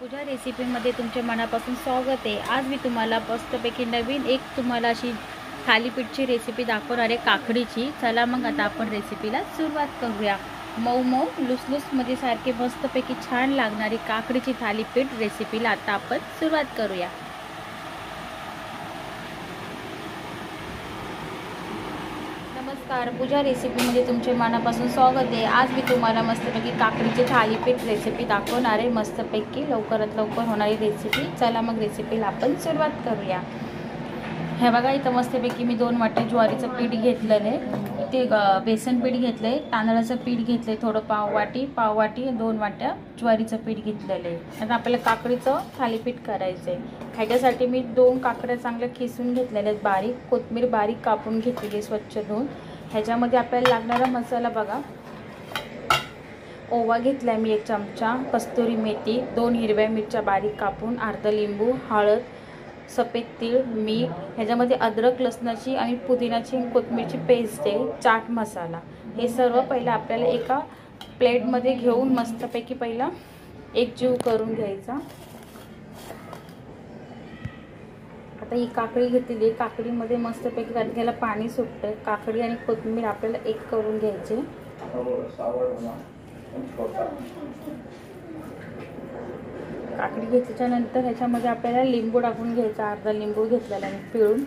पूजा रेसिपीमध्ये तुमच्या मनापासून स्वागत आहे। आज मी तुम्हाला मस्तपैकी नवीन एक तुम्हाला अशी थालीपीठची रेसिपी दाखवणार आहे, काकडीची। चला मग आता आपण रेसिपीला सुरुवात करूया। मऊ मऊ लुसलुसमध्ये सारखे मस्तपैकी छान लागणारी काकडीची थालीपीठ रेसिपीला आता आपण सुरुवात करूया। नमस्कार, पूजा रेसिपीमध्ये तुमचे मनापासून स्वागत आहे। आज मी तुम्हाला मस्तपैकी काकडीची थालीपीठ रेसिपी दाखवणार आहे, मस्तपैकी लवकरात लवकर होणारी रेसिपी। चला मग रेसिपीला आपण सुरुवात करूया। हे बघा, इथं मस्तपैकी मी 2 वाटी ज्वारीचं पीठ घेतलेलं आहे, ते बेसन पीठ घेतलं आहे, तांदळाचं पीठ घेतलं आहे थोडं, पाव वाटी 2 वाट्या ज्वारीचं पीठ घेतलेलं आहे। आता आपल्याला काकडीचं थालीपीठ करायचं आहे। ह्याच्यासाठी मी 2 काकड्या चांगल्या खिसून घेतलेल्या आहेत, बारीक कोथिंबीर बारीक कापून घेतलेली आहे स्वच्छ धुवून। ह्याच्यामध्ये आपल्याला लागणारा मसाला बघा, ओवा घेतला मी 1 चमचा, कस्तुरी मेथी, 2 हिरव्या मिरच्या बारीक कापून, अर्धा लिंबू, हळद, सफेद तीळ, मीठ, ह्याच्यामध्ये अद्रक लसणाची आणि पुदिनाची कोथिंबीरची पेस्ट आहे, चाट मसाला। हे सर्व पहिलं आपल्याला एका प्लेटमध्ये घेऊन मस्तपैकी पहिला एकजीव करून घ्यायचा। आता ही काकडी घेतलेली आहे, काकडीमध्ये मस्तपैकी त्याला पाणी सुटतं। काकडी आणि कोथिंबीर आपल्याला एक करून घ्यायचे। काकडी घेतल्याच्या नंतर ह्याच्यामध्ये आपल्याला लिंबू टाकून घ्यायचा, अर्धा लिंबू घेतलेला आहे पिळून।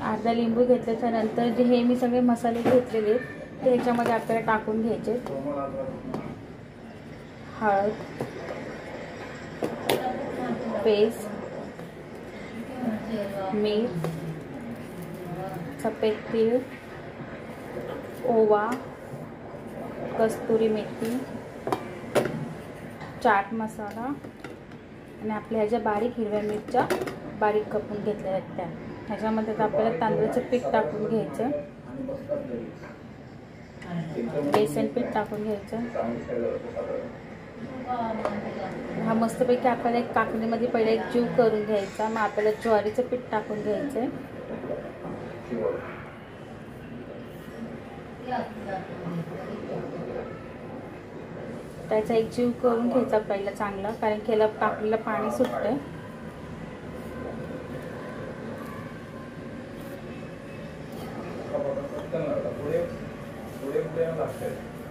अर्धा लिंबू घेतल्याच्या नंतर जे हे मी सगळे मसाले घेतलेले ते ह्याच्यामध्ये आपल्याला टाकून घ्यायचे। हळद, पेस्ट, मीठ, सफेद तीळ, ओवा, कस्तुरी मेथी, चाट मसाला आणि आपल्या ह्याच्या बारीक हिरव्या मिरच्या बारीक कापून घेतल्या आहेत त्या। ह्याच्यामध्ये आपल्याला तांदळाचं पीठ टाकून घ्यायचं, बेसन पीठ टाकून घ्यायचं। हा मस्तपैकी आपल्याला एक काकडीमध्ये पहिला एक जीव करून घ्यायचा। मग आपल्याला ज्वारीचं पीठ टाकून घ्यायचं, त्याचा एक जीव करून घ्यायचा पहिला चांगला, कारण की याला काकडीला पाणी सुटतं।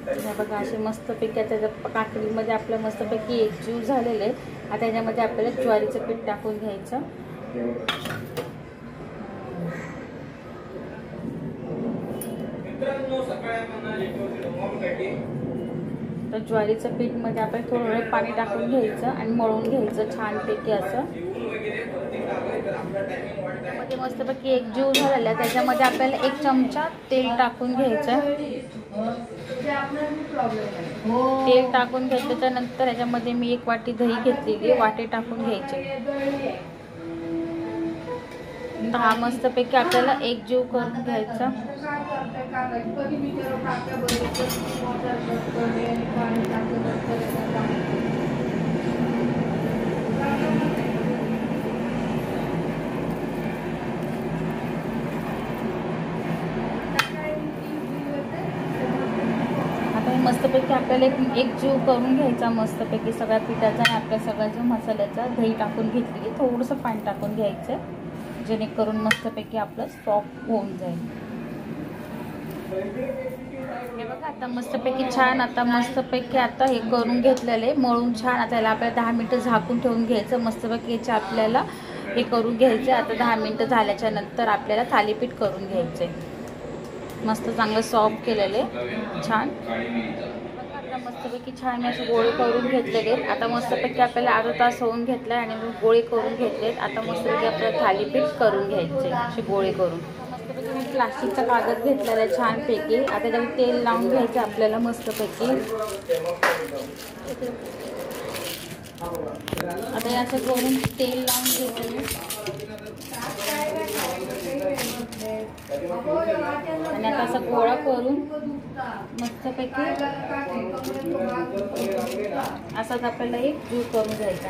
हे बघा, असे मस्तपैकी त्याच्या काकडीमध्ये आपल्या मस्तपैकी एक जीव झालेले। आता त्याच्यामध्ये आपल्याला ज्वारीचं पीठ टाकून घ्यायचं। तर ज्वारीचं पीठ मध्ये आपण थोडं पाणी टाकून घ्यायचं आणि मळून घ्यायचं छानपैकी असं। मध्ये मस्तपैकी एक जीव झालेला, त्याच्यामध्ये आपल्याला 1 चमचा तेल टाकून घ्यायचं। तेल टाकून घेतल्याच्या नंतर ह्याच्यामध्ये मी 1 वाटी दही घेतलेली, वाटी टाकून घ्यायचे। हा मस्तपैकी आपल्याला एक जीव करून घ्यायचा। मस्तपैकी आपल्याला एक जीव करून घ्यायचा मस्तपैकी सगळ्या पिठाचा आणि आपल्या सगळ्याच्या मसाल्याचा। दही टाकून घेतली, थोडंसं पाणी टाकून घ्यायचं, जेणेकरून मस्तपैकी आपलं सॉफ्ट होऊन जाईल। हे बघा, आता मस्तपैकी छान आता हे करून घेतलेले मळून छान। आता याला आपल्याला 10 मिनिटं झाकून ठेवून घ्यायचं। मस्तपैकी याचे आपल्याला हे करून घ्यायचं। आता 10 मिनिटं झाल्याच्या नंतर आपल्याला थालीपीठ करून घ्यायचे, मस्त चांगलं सॉफ्ट केलेले छान। आता मस्तपैकी छान असे गोळे करून घेतलेले। आता मस्तपैकी आपल्याला अर्धा तास होऊन घेतला आणि गोळे करून घेतलेत। आता मस्तपैकी आपल्याला थालीपीठ करून घ्यायचे असे गोळे करून। मस्तपैकी मी प्लास्टिकचा कागद घेतलेला आहे छानपैकी। आता त्याला तेल लावून घ्यायचं आपल्याला मस्तपैकी। आता असं करून तेल लावून घ्यायचं आणि आता असा गोळा करून मस्तपैकी असाच आपल्याला एक जीव करून घ्यायचा।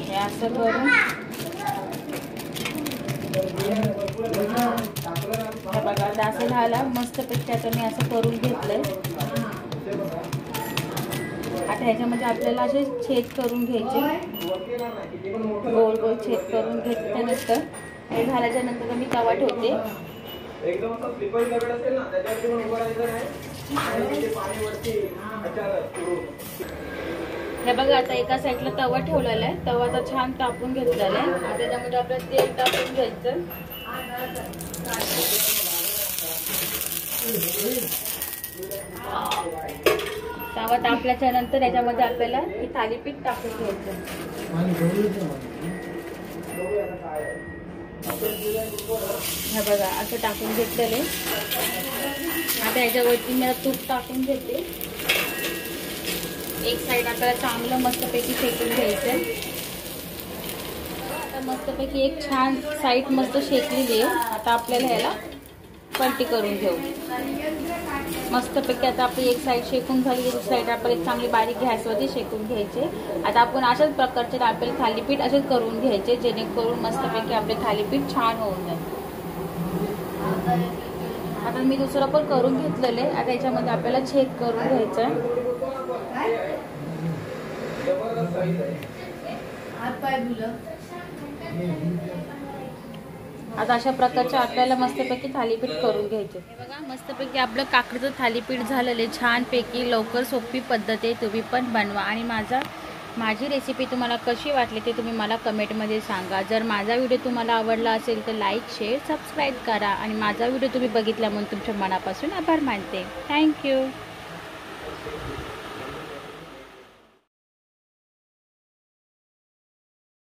हे असं करून बघा आता असं झालं मस्तपैकी. आता मी असं करून घेतलंय. आता ह्याच्यामध्ये आपल्याला असे छेद करून घ्यायचे, गोल गोल छेद करून घेतल्यानंतर हे झाल्याच्यानंतर मी तवा ठेवते. एकदम असं स्लिपर दगड असेल ना त्याच्यावरती पण उभं राहायचं नाही आणि ते पाणी वरती हे बघा आता एका साईडला तवा ठेवलेला आहे. तवा आता छान तापून घेतलेला आहे. आता त्याच्यामध्ये आपल्याला तेल टाकून घ्यायचं. तवा तापल्याच्या नंतर याच्यामध्ये आपल्याला हे थालीपीठ टाकून घ्यायचं. हे बघा असं टाकून घेतलेलं. आता याच्यावरती मी तूप टाकून घेते. एक साईड आपल्याला चांगलं मस्तपैकी शेकून घ्यायचं. आता मस्तपैकी एक छान साईड मस्त शेकलेली आहे. आता आपल्याला ह्याला पलटी करून घेऊ मस्तपैकी. आता आपली एक साईड शेकून झाली, दुसरी साईड आपल्याला एक चांगली बारीक गॅसवरती शेकून घ्यायचे. आता आपण अशाच प्रकारचे आपल्याला थालीपीठ असेच करून घ्यायचे, जेणेकरून मस्तपैकी आपले थालीपीठ छान होऊन जाईल. आता मी दुसरं पण करून घेतलेलं आहे. आता याच्यामध्ये आपल्याला छेद करून घ्यायचं. आता अशा प्रकारचे आपल्याला मस्तपैकी थालीपीठ करून घ्यायचे. बघा मस्तपैकी आपलं काकडीचं थालीपीठ झालेलं आहे छानपैकी. लवकर सोपी पद्धत आहे, तुम्ही पण बनवा. आणि माझी रेसिपी तुम्हाला कशी वाटली ते तुम्ही मला कमेंटमध्ये सांगा. जर माझा व्हिडिओ तुम्हाला आवडला असेल तर लाईक शेअर सबस्क्राईब करा. आणि माझा व्हिडिओ तुम्ही बघितला म्हणून तुमच्या मनापासून आभार मानते. थँक्यू.